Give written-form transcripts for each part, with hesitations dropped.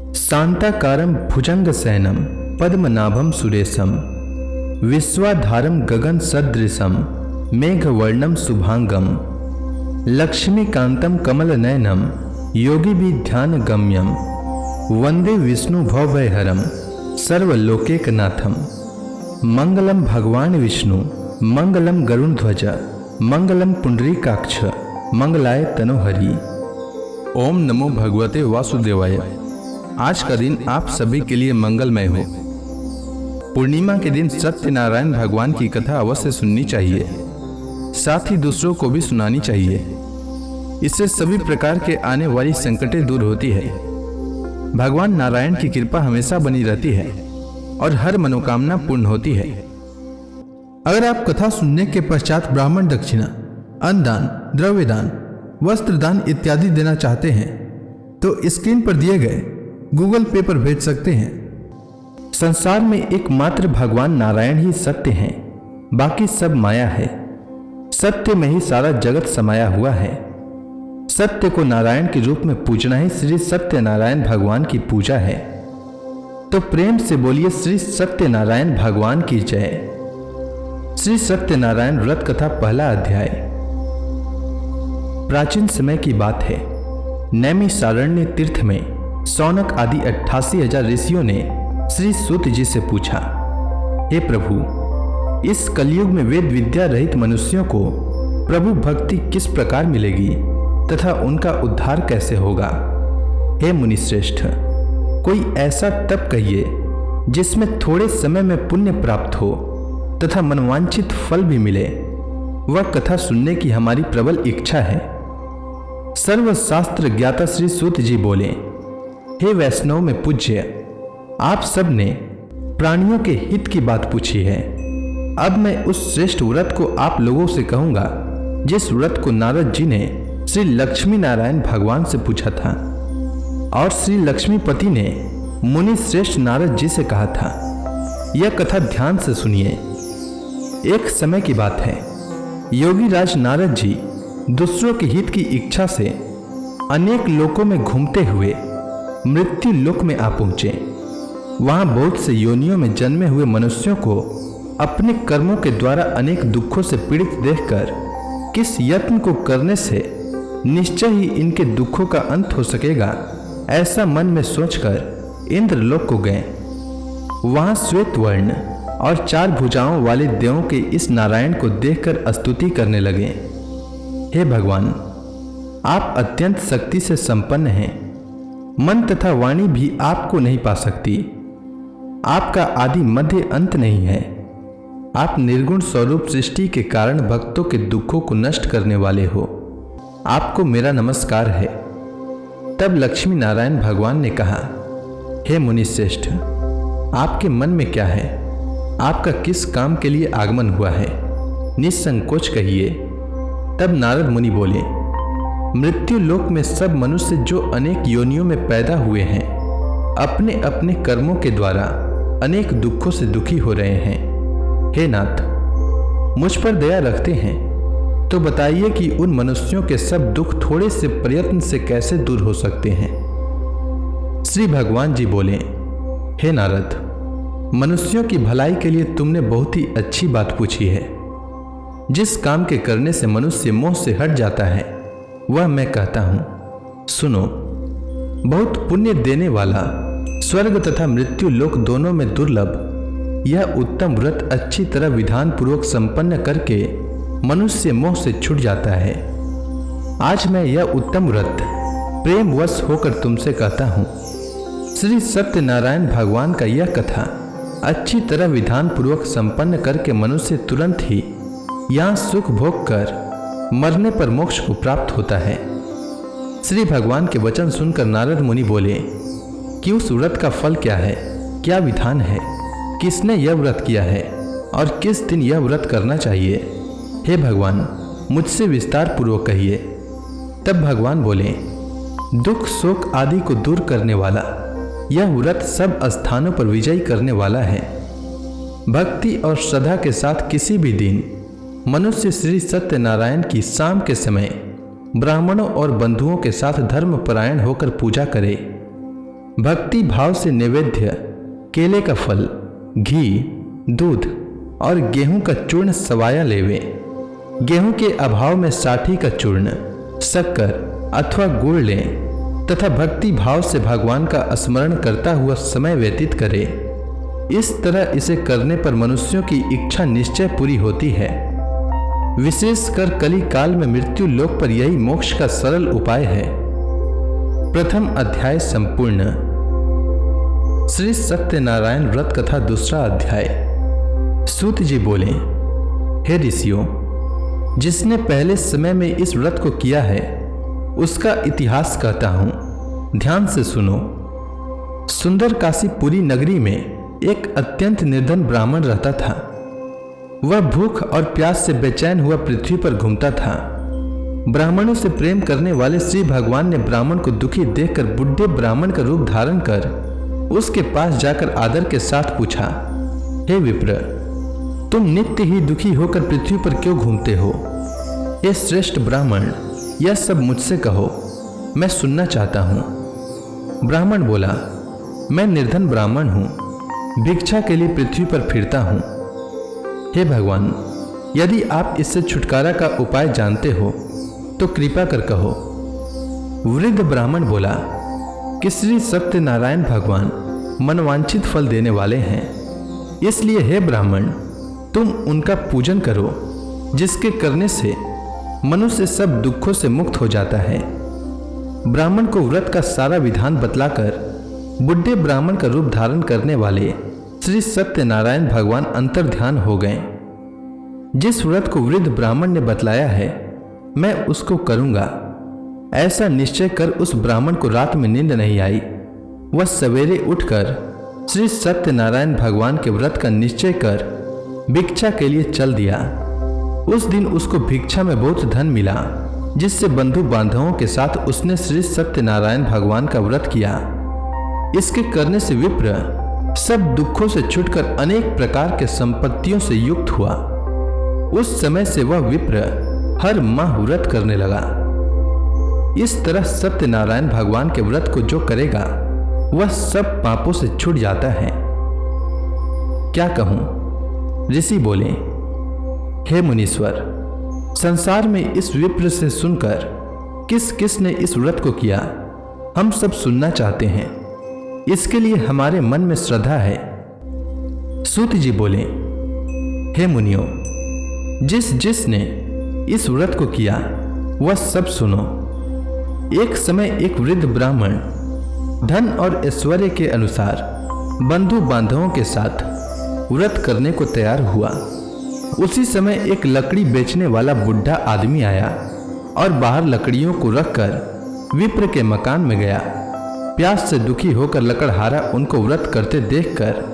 शांताकारं भुजंगशयनं पद्मनाभं सुरेशं विश्वाधारं गगन सदृशं मेघवर्णं शुभांगं लक्ष्मीकांतं कमलनयनं योगिभिर्ध्यानगम्यं वंदे विष्णु भवभयहरं सर्वलोकैकनाथं। मंगलम भगवान विष्णु, मंगलम गरुड़ध्वज, मंगलम पुंडरीकाक्ष, मंगलाय तनोहरि। ओम नमो भगवते वासुदेवाय। आज का दिन आप सभी के लिए मंगलमय हो। पूर्णिमा के दिन सत्यनारायण भगवान की कथा अवश्य सुननी चाहिए, साथ ही दूसरों को भी सुनानी चाहिए। इससे सभी प्रकार के आने वाली संकटें दूर होती है। भगवान नारायण की कृपा हमेशा बनी रहती है और हर मनोकामना पूर्ण होती है। अगर आप कथा सुनने के पश्चात ब्राह्मण दक्षिणा, अन्नदान, द्रव्यदान, वस्त्रदान इत्यादि देना चाहते हैं तो स्क्रीन पर दिए गए गूगल पे पर भेज सकते हैं। संसार में एकमात्र भगवान नारायण ही सत्य हैं, बाकी सब माया है। सत्य में ही सारा जगत समाया हुआ है। सत्य को नारायण के रूप में पूजना ही श्री सत्यनारायण भगवान की पूजा है। तो प्रेम से बोलिए श्री सत्यनारायण भगवान की जय। श्री सत्यनारायण व्रत कथा पहला अध्याय। प्राचीन समय की बात है। नैमिषारण्य तीर्थ में शौनक आदि 88,000 ऋषियों ने श्री सूत जी से पूछा, हे प्रभु, इस कलयुग में वेद विद्या रहित मनुष्यों को प्रभु भक्ति किस प्रकार मिलेगी तथा उनका उद्धार कैसे होगा। हे मुनिश्रेष्ठ, कोई ऐसा तप कहिए जिसमें थोड़े समय में पुण्य प्राप्त हो तथा मनवांछित फल भी मिले। वह कथा सुनने की हमारी प्रबल इच्छा है। सर्वशास्त्र ज्ञाता श्री सूत जी बोले, हे वैष्णव में पूज्य, आप सब ने प्राणियों के हित की बात पूछी है। अब मैं उस श्रेष्ठ व्रत को आप लोगों से कहूंगा जिस व्रत को नारद जी ने श्री लक्ष्मी नारायण भगवान से पूछा था और श्री लक्ष्मीपति ने मुनि श्रेष्ठ नारद जी से कहा था। यह कथा ध्यान से सुनिए। एक समय की बात है। योगी राज नारद जी दूसरों के हित की इच्छा से अनेक लोकों में घूमते हुए मृत्यु लोक में आ पहुंचे। वहां बहुत से योनियों में जन्मे हुए मनुष्यों को अपने कर्मों के द्वारा अनेक दुखों से पीड़ित देखकर किस यत्न को करने से निश्चय ही इनके दुखों का अंत हो सकेगा, ऐसा मन में सोचकर इंद्रलोक को गए। वहां श्वेत वर्ण और 4 भुजाओं वाले देवों के इस नारायण को देखकर स्तुति करने लगे। हे भगवान, आप अत्यंत शक्ति से संपन्न हैं। मन तथा वाणी भी आपको नहीं पा सकती। आपका आदि मध्य अंत नहीं है। आप निर्गुण स्वरूप सृष्टि के कारण भक्तों के दुखों को नष्ट करने वाले हो। आपको मेरा नमस्कार है। तब लक्ष्मी नारायण भगवान ने कहा, हे मुनिश्रेष्ठ, आपके मन में क्या है? आपका किस काम के लिए आगमन हुआ है? निसंकोच कहिए। तब नारद मुनि बोले, मृत्यु लोक में सब मनुष्य जो अनेक योनियों में पैदा हुए हैं, अपने अपने कर्मों के द्वारा अनेक दुखों से दुखी हो रहे हैं। हे नाथ, मुझ पर दया रखते हैं तो बताइए कि उन मनुष्यों के सब दुख थोड़े से प्रयत्न से कैसे दूर हो सकते हैं। श्री भगवान जी बोले, हे नारद, मनुष्यों की भलाई के लिए तुमने बहुत ही अच्छी बात पूछी है। जिस काम के करने से मनुष्य मोह से हट जाता है वह मैं कहता हूं, सुनो। बहुत पुण्य देने वाला, स्वर्ग तथा मृत्यु लोक दोनों में दुर्लभ यह उत्तम व्रत अच्छी तरह विधान पूर्वक संपन्न करके मनुष्य मोह से छूट जाता है। आज मैं यह उत्तम व्रत प्रेमवश होकर तुमसे कहता हूँ। श्री सत्यनारायण भगवान का यह कथा अच्छी तरह विधान पूर्वक संपन्न करके मनुष्य तुरंत ही यहाँ सुख भोग कर मरने पर मोक्ष को प्राप्त होता है। श्री भगवान के वचन सुनकर नारद मुनि बोले कि उस व्रत का फल क्या है, क्या विधान है, किसने यह व्रत किया है और किस दिन यह व्रत करना चाहिए। हे भगवान, मुझसे विस्तार पूर्वक कहिए। तब भगवान बोले, दुख शोक आदि को दूर करने वाला यह व्रत सब स्थानों पर विजयी करने वाला है। भक्ति और श्रद्धा के साथ किसी भी दिन मनुष्य श्री सत्यनारायण की शाम के समय ब्राह्मणों और बंधुओं के साथ धर्मपरायण होकर पूजा करे, भक्ति भाव से नैवेद्य केले का फल, घी, दूध और गेहूं का चूर्ण सवाया लेवे। गेहूं के अभाव में साठी का चूर्ण, शक्कर अथवा गुड़ लें तथा भक्ति भाव से भगवान का स्मरण करता हुआ समय व्यतीत करे। इस तरह इसे करने पर मनुष्यों की इच्छा निश्चय पूरी होती है। विशेषकर कली काल में मृत्यु लोक पर यही मोक्ष का सरल उपाय है। प्रथम अध्याय संपूर्ण। श्री सत्यनारायण व्रत कथा दूसरा अध्याय। सूत जी बोले, हे ऋषियों, जिसने पहले समय में इस व्रत को किया है उसका इतिहास कहता हूं, ध्यान से सुनो। सुंदर काशीपुरी नगरी में एक अत्यंत निर्धन ब्राह्मण रहता था। वह भूख और प्यास से बेचैन हुआ पृथ्वी पर घूमता था। ब्राह्मणों से प्रेम करने वाले श्री भगवान ने ब्राह्मण को दुखी देखकर बुढ़े ब्राह्मण का रूप धारण कर उसके पास जाकर आदर के साथ पूछा, हे विप्र, तुम नित्य ही दुखी होकर पृथ्वी पर क्यों घूमते हो? हे श्रेष्ठ ब्राह्मण, यह सब मुझसे कहो, मैं सुनना चाहता हूं। ब्राह्मण बोला, मैं निर्धन ब्राह्मण हूं, भिक्षा के लिए पृथ्वी पर फिरता हूं। हे भगवान, यदि आप इससे छुटकारा का उपाय जानते हो तो कृपा कर कहो। वृद्ध ब्राह्मण बोला कि श्री सत्यनारायण भगवान मनवांछित फल देने वाले हैं, इसलिए हे ब्राह्मण, तुम उनका पूजन करो, जिसके करने से मनुष्य सब दुखों से मुक्त हो जाता है। ब्राह्मण को व्रत का सारा विधान बतलाकर बुढ़े ब्राह्मण का रूप धारण करने वाले श्री सत्यनारायण भगवान अंतर्ध्यान हो गए। जिस व्रत को वृद्ध ब्राह्मण ने बतलाया है मैं उसको करूंगा, ऐसा निश्चय कर उस ब्राह्मण को रात में नींद नहीं आई। वह सवेरे उठकर श्री सत्यनारायण भगवान के व्रत का निश्चय कर भिक्षा के लिए चल दिया। उस दिन उसको भिक्षा में बहुत धन मिला, जिससे बंधु बांधवों के साथ उसने श्री सत्यनारायण भगवान का व्रत किया। इसके करने से विप्र सब दुखों से छुटकर अनेक प्रकार के संपत्तियों से युक्त हुआ। उस समय से वह विप्र हर माह व्रत करने लगा। इस तरह सत्यनारायण भगवान के व्रत को जो करेगा वह सब पापों से छूट जाता है। क्या कहूं? ऋषि बोले, हे मुनीश्वर, संसार में इस विप्र से सुनकर किस किस ने इस व्रत को किया हम सब सुनना चाहते हैं। इसके लिए हमारे मन में श्रद्धा है। सूत जी बोले, हे मुनियों, जिस जिसने इस व्रत को किया वह सब सुनो। एक समय एक वृद्ध ब्राह्मण धन और ऐश्वर्य के अनुसार बंधु बांधवों के साथ व्रत करने को तैयार हुआ। उसी समय एक लकड़ी बेचने वाला बुढ़ा आदमी आया और बाहर लकड़ियों को रखकर विप्र के मकान में गया। प्यास से दुखी होकर लकड़हारा उनको व्रत करते देखकर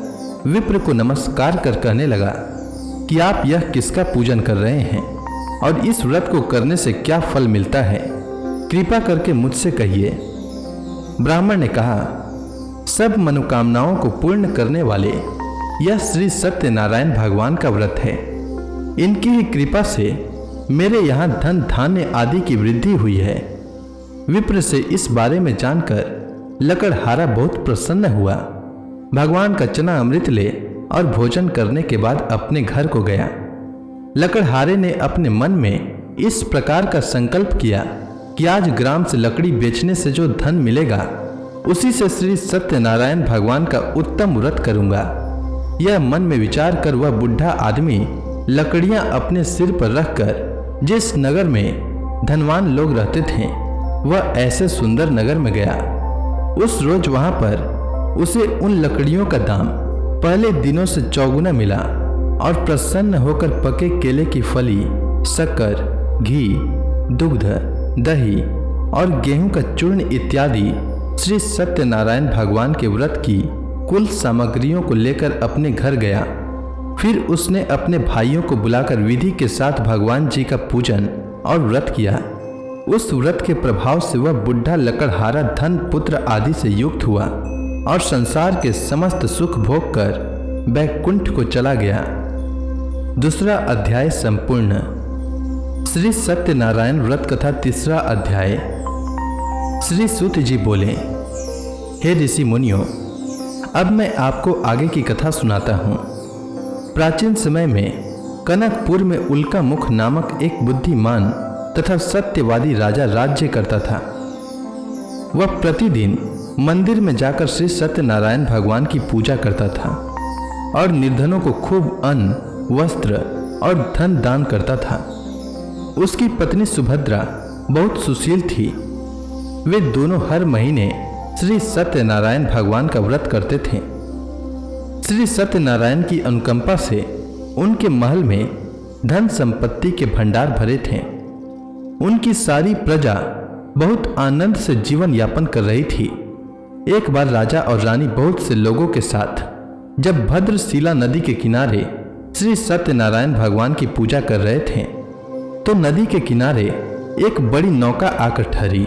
विप्र को नमस्कार कर कहने लगा कि आप यह किसका पूजन कर रहे हैं और इस व्रत को करने से क्या फल मिलता है, कृपा करके मुझसे कहिए। ब्राह्मण ने कहा, सब मनोकामनाओं को पूर्ण करने वाले यह श्री सत्यनारायण भगवान का व्रत है। इनकी ही कृपा से मेरे यहाँ धन धान्य आदि की वृद्धि हुई है। विप्र से इस बारे में जानकर लकड़हारा बहुत प्रसन्न हुआ। भगवान का चना अमृत ले और भोजन करने के बाद अपने घर को गया। लकड़हारे ने अपने मन में इस प्रकार का संकल्प किया कि आज ग्राम से लकड़ी बेचने से जो धन मिलेगा उसी से श्री सत्यनारायण भगवान का उत्तम व्रत करूंगा। यह मन में विचार कर वह बुढ़ा आदमी लकड़ियां अपने सिर पर रखकर जिस नगर में धनवान लोग रहते थे वह ऐसे सुंदर नगर में गया। उस रोज वहां पर उसे उन लकड़ियों का दाम पहले दिनों से चौगुना मिला और प्रसन्न होकर पके केले की फली, शक्कर, घी, दुग्ध, दही और गेहूं का चूर्ण इत्यादि श्री सत्यनारायण भगवान के व्रत की कुल सामग्रियों को लेकर अपने घर गया। फिर उसने अपने भाइयों को बुलाकर विधि के साथ भगवान जी का पूजन और व्रत किया। उस व्रत के प्रभाव से वह बुढ़ा लकड़हारा धन पुत्र आदि से युक्त हुआ और संसार के समस्त सुख भोग कर बैकुंठ को चला गया। दूसरा अध्याय संपूर्ण। श्री सत्यनारायण व्रत कथा तीसरा अध्याय। श्री सूत जी बोले, हे ऋषि मुनियों, अब मैं आपको आगे की कथा सुनाता हूँ। प्राचीन समय में कनकपुर में उल्का मुख नामक एक बुद्धिमान तथा सत्यवादी राजा राज्य करता था। वह प्रतिदिन मंदिर में जाकर श्री सत्यनारायण भगवान की पूजा करता था और निर्धनों को खूब अन्न, वस्त्र और धन दान करता था। उसकी पत्नी सुभद्रा बहुत सुशील थी। वे दोनों हर महीने श्री सत्यनारायण भगवान का व्रत करते थे। श्री सत्यनारायण की अनुकंपा से उनके महल में धन संपत्ति के भंडार भरे थे। उनकी सारी प्रजा बहुत आनंद से जीवन यापन कर रही थी। एक बार राजा और रानी बहुत से लोगों के साथ जब भद्रशिला नदी के किनारे श्री सत्यनारायण भगवान की पूजा कर रहे थे तो नदी के किनारे एक बड़ी नौका आकर ठहरी।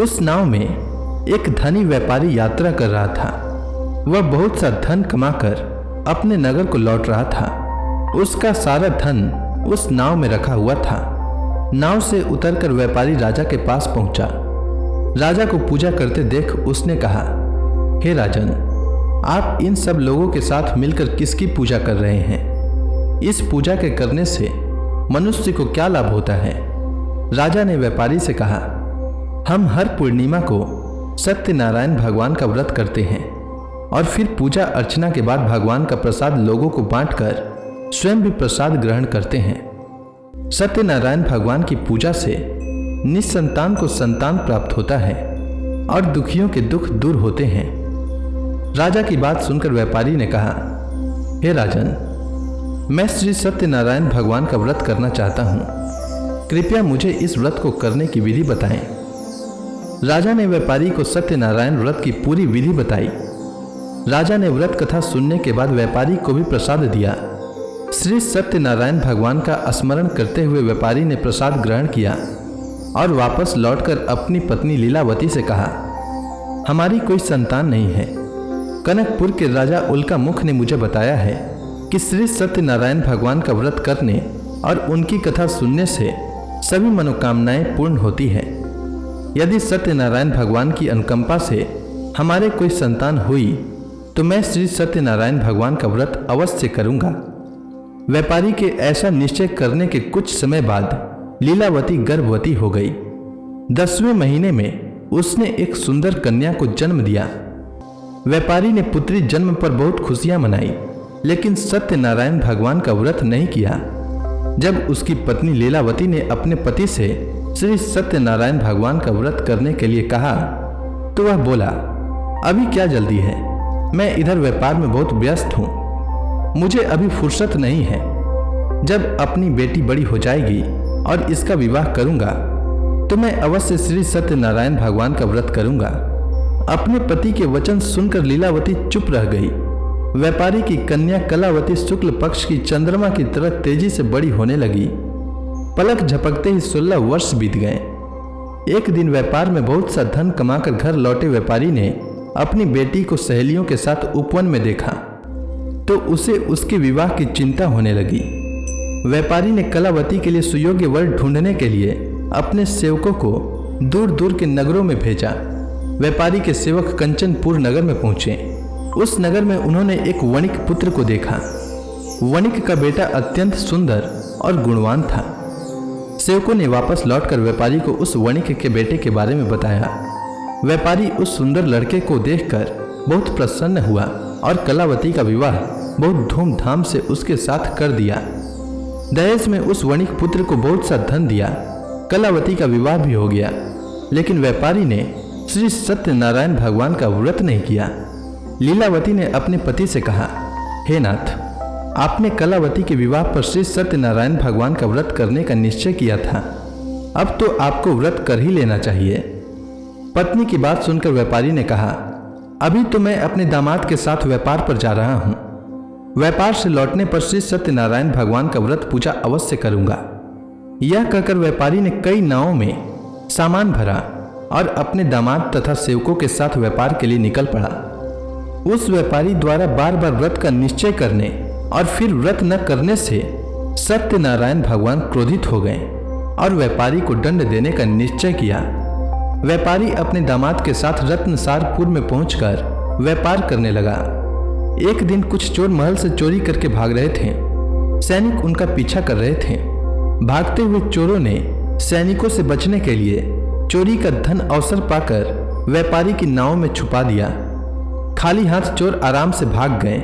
उस नाव में एक धनी व्यापारी यात्रा कर रहा था। वह बहुत सा धन कमाकर अपने नगर को लौट रहा था। उसका सारा धन उस नाव में रखा हुआ था। नाव से उतरकर व्यापारी राजा के पास पहुंचा। राजा को पूजा करते देख उसने कहा, हे राजन, आप इन सब लोगों के साथ मिलकर किसकी पूजा कर रहे हैं? इस पूजा के करने से मनुष्य को क्या लाभ होता है? राजा ने व्यापारी से कहा, हम हर पूर्णिमा को सत्यनारायण भगवान का व्रत करते हैं और फिर पूजा अर्चना के बाद भगवान का प्रसाद लोगों को बांटकर स्वयं भी प्रसाद ग्रहण करते हैं। सत्यनारायण भगवान की पूजा से निसंतान को संतान प्राप्त होता है और दुखियों के दुख दूर होते हैं। राजा की बात सुनकर व्यापारी ने कहा, हे राजन, मैं श्री सत्यनारायण भगवान का व्रत करना चाहता हूँ। कृपया मुझे इस व्रत को करने की विधि बताएं। राजा ने व्यापारी को सत्यनारायण व्रत की पूरी विधि बताई। राजा ने व्रत कथा सुनने के बाद व्यापारी को भी प्रसाद दिया। श्री सत्यनारायण भगवान का स्मरण करते हुए व्यापारी ने प्रसाद ग्रहण किया और वापस लौटकर अपनी पत्नी लीलावती से कहा, हमारी कोई संतान नहीं है। कनकपुर के राजा उल्का मुख ने मुझे बताया है कि श्री सत्यनारायण भगवान का व्रत करने और उनकी कथा सुनने से सभी मनोकामनाएं पूर्ण होती है। यदि सत्यनारायण भगवान की अनुकंपा से हमारे कोई संतान हुई तो मैं श्री सत्यनारायण भगवान का व्रत अवश्य करूंगा। व्यापारी के ऐसा निश्चय करने के कुछ समय बाद लीलावती गर्भवती हो गई। 10वें महीने में उसने एक सुंदर कन्या को जन्म दिया। व्यापारी ने पुत्री जन्म पर बहुत खुशियां मनाई, लेकिन सत्यनारायण भगवान का व्रत नहीं किया। जब उसकी पत्नी लीलावती ने अपने पति से श्री सत्यनारायण भगवान का व्रत करने के लिए कहा तो वह बोला, अभी क्या जल्दी है, मैं इधर व्यापार में बहुत व्यस्त हूँ, मुझे अभी फुर्सत नहीं है। जब अपनी बेटी बड़ी हो जाएगी और इसका विवाह करूंगा तो मैं अवश्य श्री सत्यनारायण भगवान का व्रत करूंगा। अपने पति के वचन सुनकर लीलावती चुप रह गई। व्यापारी की कन्या कलावती शुक्ल पक्ष की चंद्रमा की तरह तेजी से बड़ी होने लगी। पलक झपकते ही 16 वर्ष बीत गए। एक दिन व्यापार में बहुत सा धन कमाकर घर लौटे व्यापारी ने अपनी बेटी को सहेलियों के साथ उपवन में देखा तो उसे उसके विवाह की चिंता होने लगी। व्यापारी ने कलावती के लिए सुयोग्य वर ढूंढने के लिए अपने सेवकों को दूर दूर के नगरों में भेजा। व्यापारी के सेवक कंचनपुर नगर में पहुंचे। उस नगर में उन्होंने एक वणिक पुत्र को देखा। वणिक का बेटा अत्यंत सुंदर और गुणवान था। सेवकों ने वापस लौटकर व्यापारी को उस वणिक के बेटे के बारे में बताया। व्यापारी उस सुंदर लड़के को देखकर बहुत प्रसन्न हुआ और कलावती का विवाह बहुत धूमधाम से उसके साथ कर दिया। दहेज में उस वणिक पुत्र को बहुत सा धन दिया। कलावती का विवाह भी हो गया, लेकिन व्यापारी ने श्री सत्यनारायण भगवान का व्रत नहीं किया। लीलावती ने अपने पति से कहा, हे नाथ, आपने कलावती के विवाह पर श्री सत्यनारायण भगवान का व्रत करने का निश्चय किया था, अब तो आपको व्रत कर ही लेना चाहिए। पत्नी की बात सुनकर व्यापारी ने कहा, अभी तो मैं अपने दामाद के साथ व्यापार पर जा रहा हूँ। व्यापार से लौटने पर श्री सत्यनारायण भगवान का व्रत पूजा अवश्य करूंगा। यह कहकर व्यापारी ने कई नावों में सामान भरा और अपने दामाद तथा सेवकों के साथ व्यापार के लिए निकल पड़ा। उस व्यापारी द्वारा बार बार व्रत का निश्चय करने और फिर व्रत न करने से सत्यनारायण भगवान क्रोधित हो गए और व्यापारी को दंड देने का निश्चय किया। व्यापारी अपने दामाद के साथ रत्नसारपुर में पहुंचकर व्यापार करने लगा। एक दिन कुछ चोर महल से चोरी करके भाग रहे थे। सैनिक उनका पीछा कर रहे थे। भागते हुए चोरों ने सैनिकों से बचने के लिए चोरी का धन अवसर पाकर व्यापारी की नाव में छुपा दिया। खाली हाथ चोर आराम से भाग गए।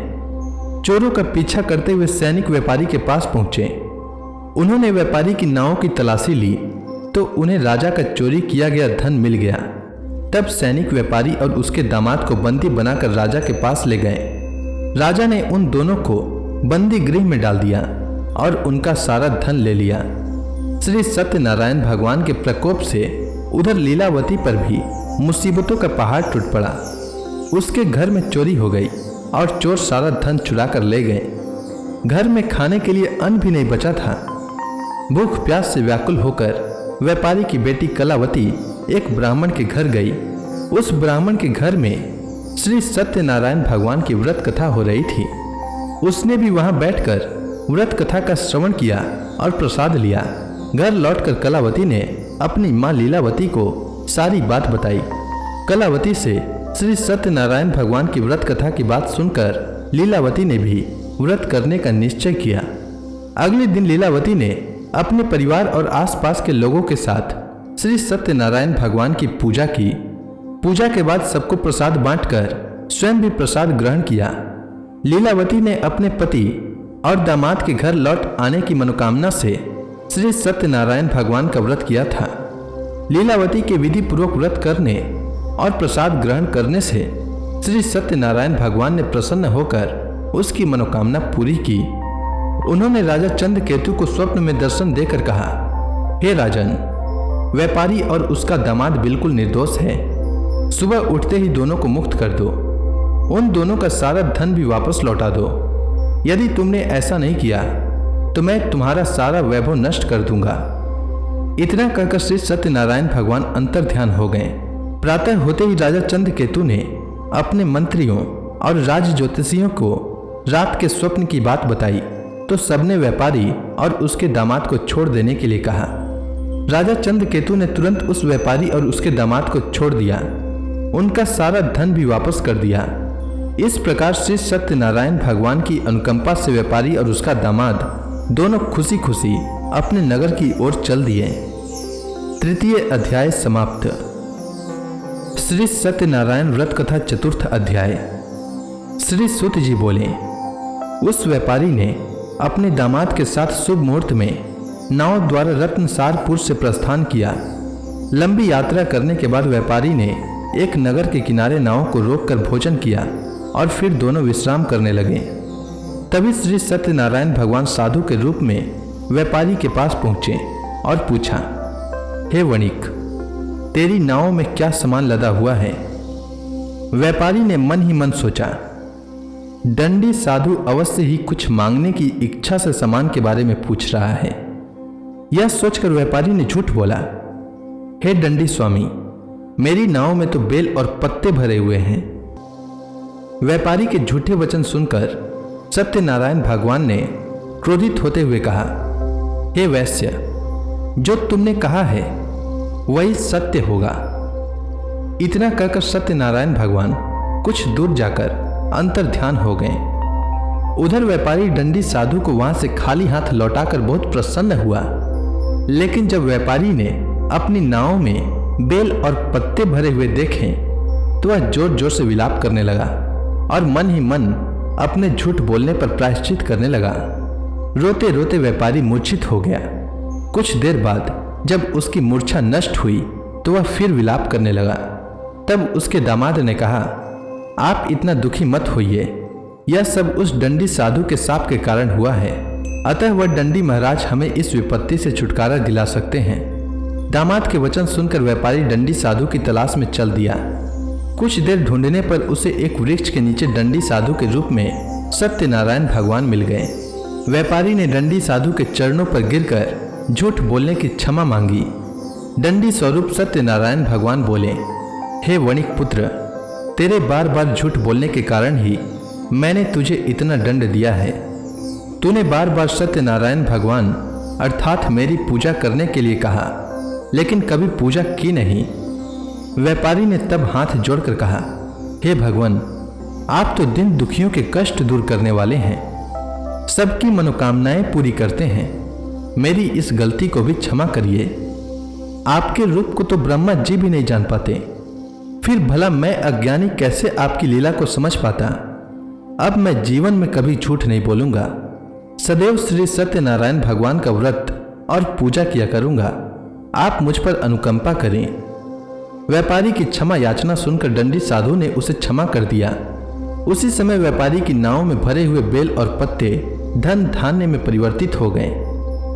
चोरों का पीछा करते हुए सैनिक व्यापारी के पास पहुंचे। उन्होंने व्यापारी की नाव की तलाशी ली तो उन्हें राजा का चोरी किया गया धन मिल गया। तब सैनिक व्यापारी और उसके दामाद को बंदी बनाकर राजा के पास ले गए। राजा ने उन दोनों को बंदी गृह में डाल दिया और उनका सारा धन ले लिया। श्री सत्यनारायण भगवान के प्रकोप से उधर लीलावती पर भी मुसीबतों का पहाड़ टूट पड़ा। उसके घर में चोरी हो गई और चोर सारा धन चुरा कर ले गए। घर में खाने के लिए अन्न भी नहीं बचा था। भूख प्यास से व्याकुल होकर व्यापारी की बेटी कलावती एक ब्राह्मण के घर गई। उस ब्राह्मण के घर में श्री सत्यनारायण भगवान की व्रत कथा हो रही थी। उसने भी वहां बैठकर व्रत कथा का श्रवण किया और प्रसाद लिया। घर लौटकर कलावती ने अपनी मां लीलावती को सारी बात बताई। कलावती से श्री सत्यनारायण भगवान की व्रत कथा की बात सुनकर लीलावती ने भी व्रत करने का निश्चय किया। अगले दिन लीलावती ने अपने परिवार और आसपास के लोगों के साथ श्री सत्यनारायण भगवान की पूजा की। पूजा के बाद सबको प्रसाद बांटकर स्वयं भी प्रसाद ग्रहण किया। लीलावती ने अपने पति और दामाद के घर लौट आने की मनोकामना से श्री सत्यनारायण भगवान का व्रत किया था। लीलावती के विधि पूर्वक व्रत करने और प्रसाद ग्रहण करने से श्री सत्यनारायण भगवान ने प्रसन्न होकर उसकी मनोकामना पूरी की। उन्होंने राजा चंद्रकेतु को स्वप्न में दर्शन देकर कहा, हे राजन, व्यापारी और उसका दामाद बिल्कुल निर्दोष है। सुबह उठते ही दोनों को मुक्त कर दो। उन दोनों का सारा धन भी वापस लौटा दो। यदि तुमने ऐसा नहीं किया तो मैं तुम्हारा सारा वैभव नष्ट कर दूंगा। इतना कहकर श्री सत्यनारायण भगवान अंतर ध्यान हो गए। प्रातः होते ही राजा चंद्रकेतु ने अपने मंत्रियों और राज ज्योतिषियों को रात के स्वप्न की बात बताई तो सबने व्यापारी और उसके दामाद को छोड़ देने के लिए कहा। राजा चंद्रकेतु ने तुरंत उस व्यापारी और उसके दामाद को छोड़ दिया। उनका सारा धन भी वापस कर दिया। इस प्रकार श्री सत्यनारायण भगवान की अनुकंपा से व्यापारी और उसका दामाद दोनों खुशी खुशी अपने नगर की ओर चल दिए। तृतीय अध्याय समाप्त। श्री सत्यनारायण व्रत कथा चतुर्थ अध्याय। श्री सुत जी बोले, उस व्यापारी ने अपने दामाद के साथ शुभ मुहूर्त में नाव द्वारा रत्नसारपुर से प्रस्थान किया। लंबी यात्रा करने के बाद व्यापारी ने एक नगर के किनारे नाव को रोककर भोजन किया और फिर दोनों विश्राम करने लगे। तभी श्री सत्यनारायण भगवान साधु के रूप में व्यापारी के पास पहुंचे और पूछा, हे वणिक, तेरी नाव में क्या सामान लदा हुआ है? व्यापारी ने मन ही मन सोचा, दंडी साधु अवश्य ही कुछ मांगने की इच्छा से सामान के बारे में पूछ रहा है। यह सोचकर व्यापारी ने झूठ बोला, हे दंडी स्वामी, मेरी नाव में तो बेल और पत्ते भरे हुए हैं। व्यापारी के झूठे वचन सुनकर सत्यनारायण भगवान ने क्रोधित होते हुए कहा, हे वैश्य, जो तुमने कहा है वही सत्य होगा। इतना कहकर सत्यनारायण भगवान कुछ दूर जाकर अंतर ध्यान हो गए। उधर व्यापारी दंडी साधु को वहां से खाली हाथ लौटाकर बहुत प्रसन्न हुआ। लेकिन जब व्यापारी ने अपनी नाव में बेल और पत्ते भरे हुए देखे तो वह जोर जोर से विलाप करने लगा और मन ही मन अपने झूठ बोलने पर प्रायश्चित करने लगा। रोते रोते व्यापारी मूर्छित हो गया। कुछ देर बाद जब उसकी मूर्छा नष्ट हुई तो वह फिर विलाप करने लगा। तब उसके दामाद ने कहा, आप इतना दुखी मत होइए, यह सब उस दंडी साधु के शाप के कारण हुआ है। अतः वह दंडी महाराज हमें इस विपत्ति से छुटकारा दिला सकते हैं। दामाद के वचन सुनकर व्यापारी दंडी साधु की तलाश में चल दिया। कुछ देर ढूंढने पर उसे एक वृक्ष के नीचे दंडी साधु के रूप में सत्यनारायण भगवान मिल गए। व्यापारी ने दंडी साधु के चरणों पर गिरकर झूठ बोलने की क्षमा मांगी। दंडी स्वरूप सत्यनारायण भगवान बोले, हे वणिक पुत्र, तेरे बार बार झूठ बोलने के कारण ही मैंने तुझे इतना दंड दिया है। तूने बार बार सत्यनारायण भगवान अर्थात मेरी पूजा करने के लिए कहा, लेकिन कभी पूजा की नहीं। व्यापारी ने तब हाथ जोड़कर कहा, हे भगवान, आप तो दिन दुखियों के कष्ट दूर करने वाले हैं, सबकी मनोकामनाएं पूरी करते हैं। मेरी इस गलती को भी क्षमा करिए। आपके रूप को तो ब्रह्मा जी भी नहीं जान पाते, फिर भला मैं अज्ञानी कैसे आपकी लीला को समझ पाता। अब मैं जीवन में कभी झूठ नहीं बोलूंगा, सदैव श्री सत्यनारायण भगवान का व्रत और पूजा किया करूंगा। आप मुझ पर अनुकंपा करें। व्यापारी की क्षमा याचना सुनकर दंडी साधु ने उसे क्षमा कर दिया। उसी समय व्यापारी की नाव में भरे हुए बेल और पत्ते धन धान्य में परिवर्तित हो गए।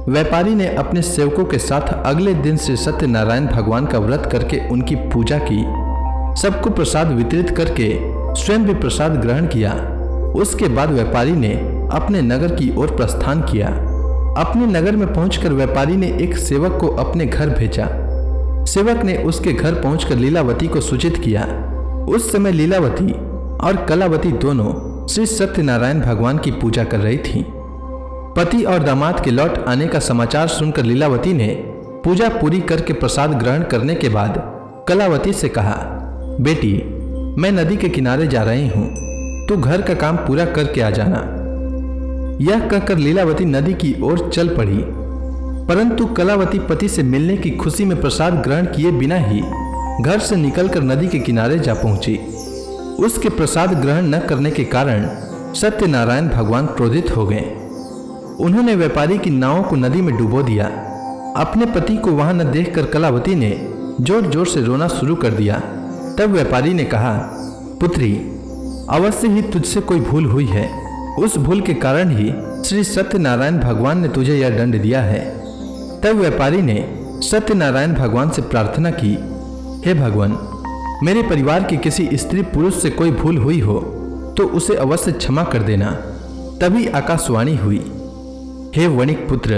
व्यापारी ने अपने सेवकों के साथ अगले दिन श्री सत्यनारायण भगवान का व्रत करके उनकी पूजा की, सबको प्रसाद वितरित करके स्वयं भी प्रसाद ग्रहण किया। उसके बाद व्यापारी ने अपने नगर की ओर प्रस्थान किया। अपने नगर में पहुंचकर व्यापारी ने एक सेवक को अपने घर भेजा। सेवक ने उसके घर पहुंचकर लीलावती को सूचित किया। उस समय लीलावती और कलावती दोनों श्री सत्यनारायण भगवान की पूजा कर रही थीं। पति और दामाद के लौट आने का समाचार सुनकर लीलावती ने पूजा पूरी करके प्रसाद ग्रहण करने के बाद कलावती से कहा, बेटी, मैं नदी के किनारे जा रही हूं, तू घर का काम पूरा करके आ जाना। यह कहकर लीलावती नदी की ओर चल पड़ी, परंतु कलावती पति से मिलने की खुशी में प्रसाद ग्रहण किए बिना ही घर से निकलकर नदी के किनारे जा पहुंची। उसके प्रसाद ग्रहण न करने के कारण सत्यनारायण भगवान क्रोधित हो गए। उन्होंने व्यापारी की नाव को नदी में डुबो दिया। अपने पति को वहां न देखकर कलावती ने जोर जोर से रोना शुरू कर दिया। तब व्यापारी ने कहा, पुत्री, अवश्य ही तुझसे कोई भूल हुई है। उस भूल के कारण ही श्री सत्यनारायण भगवान ने तुझे यह दंड दिया है। तब व्यापारी ने सत्यनारायण भगवान से प्रार्थना की, हे भगवान, मेरे परिवार की किसी स्त्री पुरुष से कोई भूल हुई हो तो उसे अवश्य क्षमा कर देना। तभी आकाशवाणी हुई, हे वणिक पुत्र,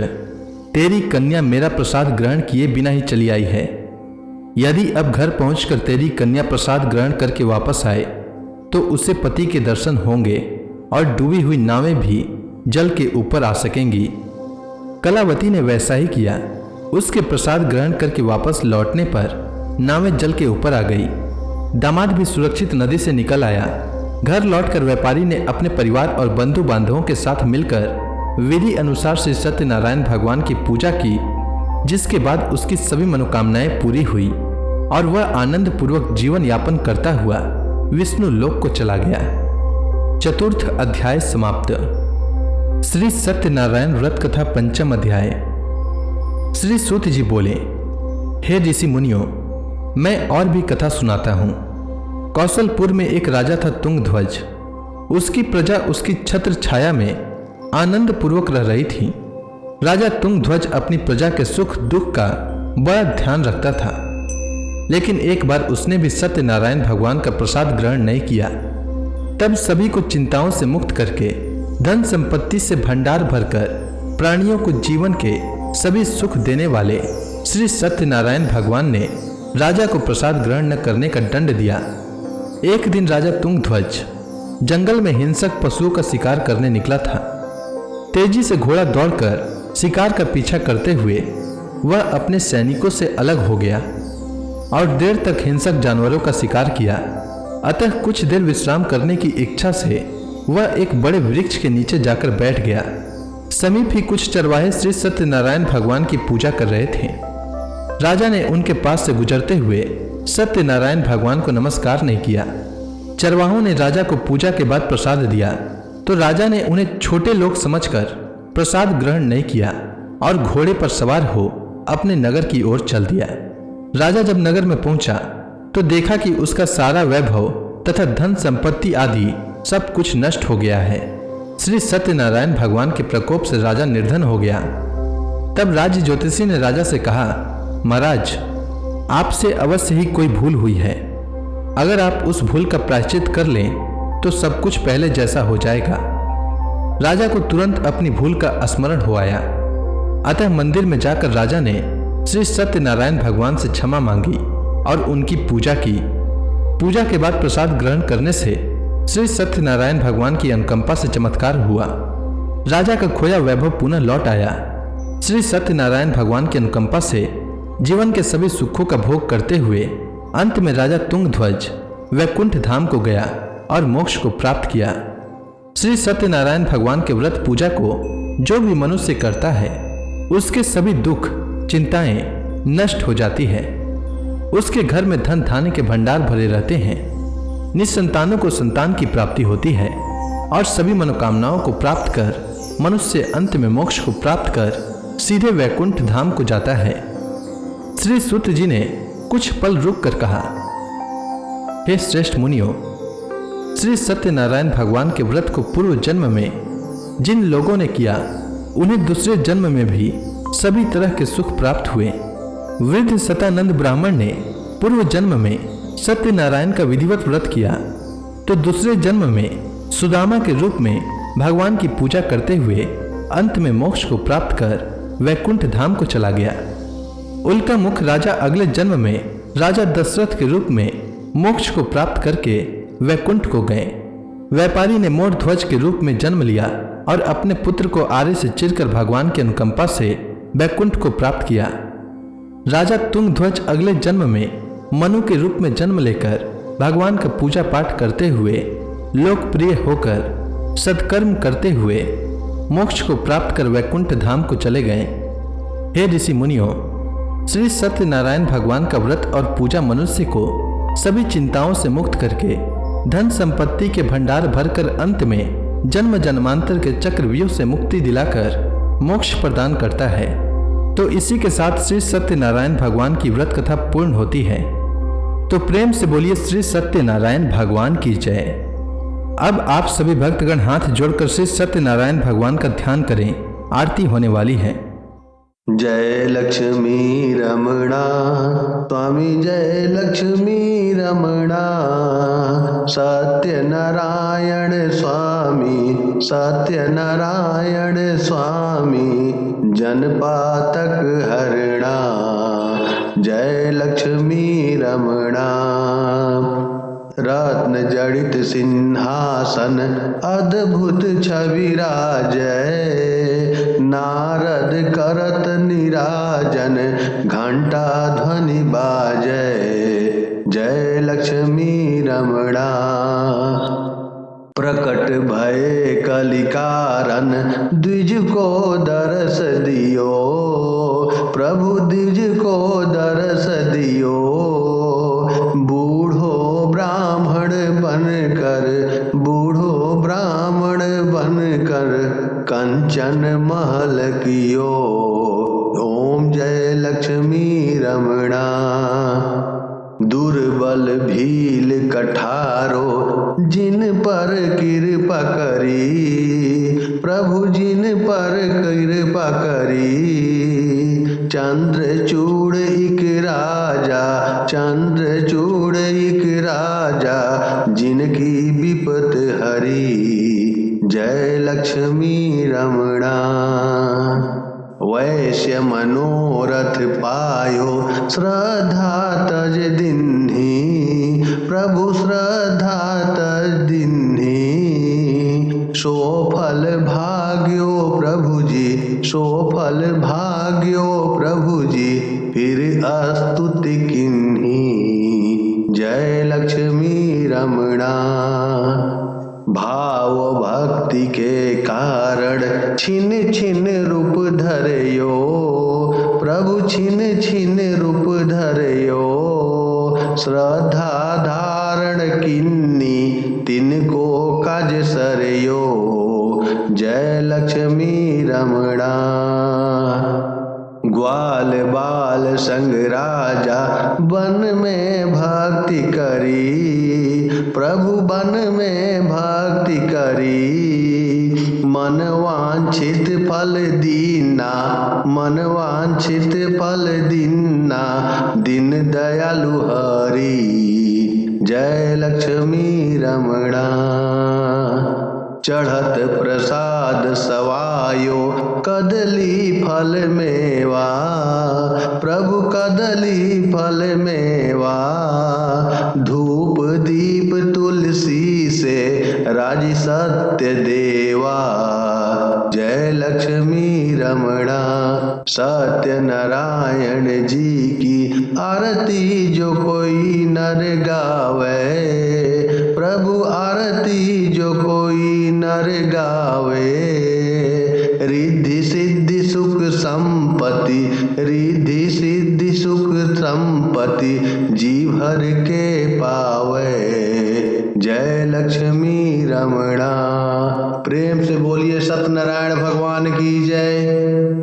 तेरी कन्या मेरा प्रसाद ग्रहण किए बिना ही चली आई है। यदि अब घर पहुंचकर तेरी कन्या प्रसाद ग्रहण करके वापस आए तो उसे पति के दर्शन होंगे और डूबी हुई नावें भी जल के ऊपर आ सकेंगी। कलावती ने वैसा ही किया। उसके प्रसाद ग्रहण करके वापस लौटने पर नावें जल के ऊपर आ गई। दामाद भी सुरक्षित नदी से निकल आया। घर लौटकर व्यापारी ने अपने परिवार और बंधु बांधवों के साथ मिलकर विधि अनुसार श्री सत्यनारायण भगवान की पूजा की, जिसके बाद उसकी सभी मनोकामनाएं पूरी हुई और वह आनंद पूर्वक जीवन यापन करता हुआ विष्णु लोक को चला गया। चतुर्थ अध्याय समाप्त। श्री सत्यनारायण व्रत कथा पंचम अध्याय। श्री सूत जी बोले, हे ऋषि मुनियों, मैं और भी कथा सुनाता हूँ। कौशलपुर में एक राजा था तुंगध्वज। उसकी प्रजा उसकी छत्र छाया में आनंद पूर्वक रह रही थी। राजा तुंगध्वज अपनी प्रजा के सुख दुख का बड़ा ध्यान रखता था, लेकिन एक बार उसने भी सत्यनारायण भगवान का प्रसाद ग्रहण नहीं किया। तब सभी को चिंताओं से मुक्त करके धन संपत्ति से भंडार भरकर प्राणियों को जीवन के सभी सुख देने वाले श्री सत्यनारायण भगवान ने राजा को प्रसाद ग्रहण न करने का दंड दिया। एक दिन राजा तुंगध्वज जंगल में हिंसक पशुओं का शिकार करने निकला था। तेजी से घोड़ा दौड़कर शिकार का पीछा करते हुए वह अपने सैनिकों से अलग हो गया और देर तक हिंसक जानवरों का शिकार किया। अतः कुछ देर विश्राम करने की इच्छा से वह एक बड़े वृक्ष के नीचे जाकर बैठ गया। समीप ही कुछ चरवाहे श्री सत्यनारायण भगवान की पूजा कर रहे थे। राजा ने उनके पास से गुजरते हुए सत्यनारायण भगवान को नमस्कार नहीं किया। चरवाहों ने राजा को पूजा के बाद प्रसाद दिया तो राजा ने उन्हें छोटे लोग समझकर प्रसाद ग्रहण नहीं किया और घोड़े पर सवार हो अपने नगर की ओर चल दिया। राजा जब नगर में पहुंचा तो देखा कि उसका सारा वैभव तथा धन संपत्ति आदि सब कुछ नष्ट हो गया है। श्री सत्यनारायण भगवान के प्रकोप से राजा निर्धन हो गया। तब राज्य ज्योतिषी ने राजा से कहा, महाराज, आपसे अवश्य ही कोई भूल हुई है। अगर आप उस भूल का प्रायश्चित कर लें तो सब कुछ पहले जैसा हो जाएगा। राजा को तुरंत अपनी भूल का स्मरण हो आया। अतः मंदिर में जाकर राजा ने श्री सत्यनारायण भगवान से क्षमा मांगी और उनकी पूजा की। पूजा के बाद प्रसाद ग्रहण करने से श्री सत्यनारायण भगवान की अनुकंपा से चमत्कार हुआ। राजा का खोया वैभव पुनः लौट आया। श्री सत्यनारायण भगवान की अनुकंपा से जीवन के सभी सुखों का भोग करते हुए अंत में राजा तुंगध्वज वैकुंठ धाम को गया और मोक्ष को प्राप्त किया। श्री सत्यनारायण भगवान के व्रत पूजा को जो भी मनुष्य करता है उसके सभी दुख चिंताएं नष्ट हो जाती है। उसके घर में धन धान्य के भंडार भरे रहते हैं। निसंतानों को संतान की प्राप्ति होती है और सभी मनोकामनाओं को प्राप्त कर मनुष्य अंत में मोक्ष को प्राप्त कर सीधे वैकुंठ धाम को जाता है। श्री सूत जी ने कुछ पल रुक कर कहा, हे श्रेष्ठ मुनियों, श्री सत्यनारायण भगवान के व्रत को पूर्व जन्म में जिन लोगों ने किया उन्हें दूसरे जन्म में भी सभी तरह के सुख प्राप्त हुए। वृद्ध सतानंद ब्राह्मण ने पूर्व जन्म में सत्यनारायण का विधिवत व्रत किया तो दूसरे जन्म में सुदामा के रूप में भगवान की पूजा करते हुए अंत में मोक्ष को प्राप्त कर वैकुंठ धाम को चला गया। उल्का मुख राजा अगले जन्म में राजा दशरथ के रूप में मोक्ष को प्राप्त करके वैकुंठ को गए। व्यापारी ने मोर ध्वज के रूप में जन्म लिया और अपने पुत्र को आरे से चिरकर भगवान की अनुकंपा से वैकुंठ को प्राप्त किया। राजा तुंगध्वज अगले जन्म में मनु के रूप में जन्म लेकर भगवान का पूजा पाठ करते हुए लोकप्रिय होकर सत्कर्म करते हुए मोक्ष को प्राप्त कर वैकुंठ धाम को चले गए। हे ऋषि मुनियों, श्री सत्यनारायण भगवान का व्रत और पूजा मनुष्य को सभी चिंताओं से मुक्त करके धन संपत्ति के भंडार भरकर अंत में जन्म जन्मांतर के चक्रव्यूह से मुक्ति दिलाकर मोक्ष प्रदान करता है। तो इसी के साथ श्री सत्यनारायण भगवान की व्रत कथा पूर्ण होती है। तो प्रेम से बोलिए श्री सत्यनारायण भगवान की जय। अब आप सभी भक्तगण हाथ जोड़कर श्री सत्यनारायण भगवान का ध्यान करें, आरती होने वाली है। जय लक्ष्मी रमणा स्वामी, जय लक्ष्मी रमणा, सत्यनारायण स्वामी, सत्यनारायण स्वामी, जनपातक हरणा, जय लक्ष्मी रमणा। रत्न जड़ित सिंहासन अद्भुत छवि राजय, नारद करत निराजन घंटा ध्वनि बाजय, जय लक्ष्मी रमणा। प्रकट भय कलिकारन द्विज को दरस दियो, प्रभु द्विज को दरस दियो, बूढ़ो ब्राह्मण बनकर, बूढ़ो ब्राह्मण बनकर कंचन महल कियो, ओम जय लक्ष्मी रमणा। दुर्बल भील कठारो जिन पर कृपा करी, प्रभु जिन पर कृपा करी, चंद्रचूड़ इक राजा, चंद्रचूड़ इक राजा, जिनकी विपत हरी, जय लक्ष्मी रमणा। वैश्य मनोरथ पायो श्रद्धा तज दिन्ही, प्रभु श्रद्धा तज दिन्ही, सो फल भाग्यो प्रभु जी, सो फल भाग्यो प्रभु जी, फिर स्तुति किन्ही, जय लक्ष्मी रमणा। भाव भक्ति के कारण छिन छिन रूप धरयो, प्रभु छिन छिन रूप धरयो, श्रद्धा धारण किन्नी तिनको काज सरयो, जय लक्ष्मी रमणा। ग्वाल बाल संग राजा वन में भक्ति करी, प्रभु वन में भक्ति करी, मन वांछित फल दीना, मन वांछित फल दीना, दिन दयालु हरि, जय लक्ष्मी रमणा। चढ़त प्रसाद सवायो कदली फल मेवा, प्रभु कदली फल मेवा, धूप दीप तुलसी से राजी सत्य देवा, जय लक्ष्मी रमणा। सत्य नारायण जी की आरती जो कोई नर गावे, प्रभु आरती जो कोई नर गावे। रिद्धि सिद्धि सुख संपत्ति, रिद्धि सिद्धि सुख संपत्ति जी भर के पावे। जय लक्ष्मी रमणा। प्रेम से बोलिए सत्यनारायण भगवान की जय।